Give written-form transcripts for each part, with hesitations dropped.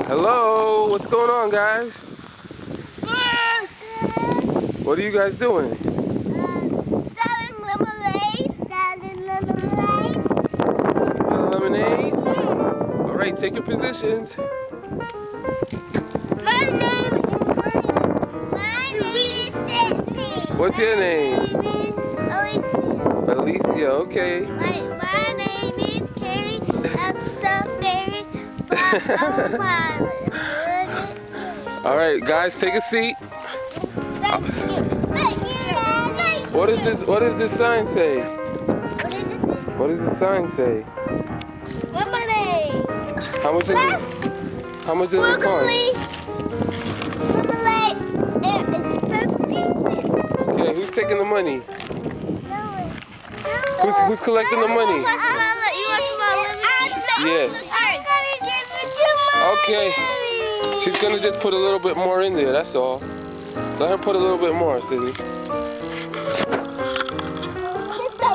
Hello, what's going on, guys? What are you guys doing? Selling lemonade. Lemonade? All right, take your positions. My name is Sydney. What's your name? My name is Alicia. Alicia, okay. My name is Katie. I'm Sunberry. All right, guys, take a seat. What is this? What does this sign say? What does the sign say? Lemonade. How much is it? How much does it cost? Lemonade. It's 50 cents. Okay, who's taking the money? Who's collecting the money? You want some lemonade? Yeah. I'm gonna give it to Mommy. Okay. She's gonna just put a little bit more in there, that's all. Let her put a little bit more, Sydney.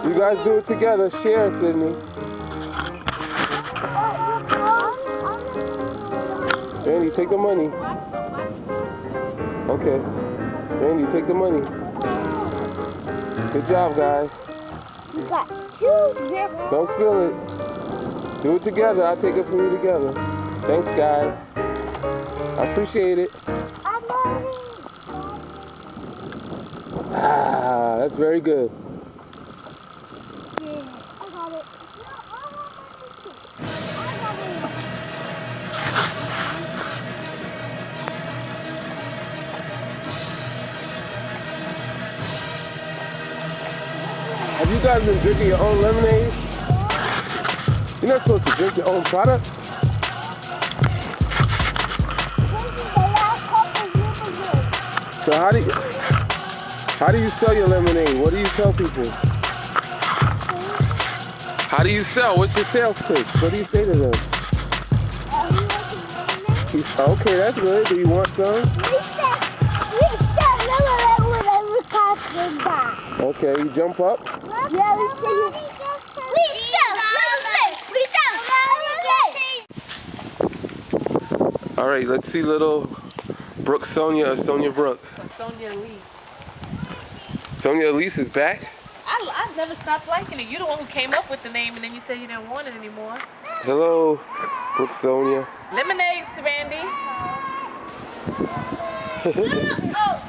You guys do it together. Share, Sydney. Randy, take the money. Okay. Randy, take the money. Good job, guys. You got 2 different. Don't spill it. Do it together. I'll take it from you together. Thanks, guys. I appreciate it. Ah, that's very good. Yeah, I got it. Have you guys been drinking your own lemonade? You're not supposed to drink your own product? So how do you sell your lemonade? What do you tell people? How do you sell? What's your sales pitch? What do you say to them? Okay, that's good. Do you want some? Okay, you jump up. Yeah, we All right, let's see little Brooke Sonia or Sonia Brooke. Sonia Elise. Sonia Elise is back? I've never stopped liking it. You're the one who came up with the name and then you said you didn't want it anymore. Hello, Brooke Sonia. Lemonade, Randy. Oh.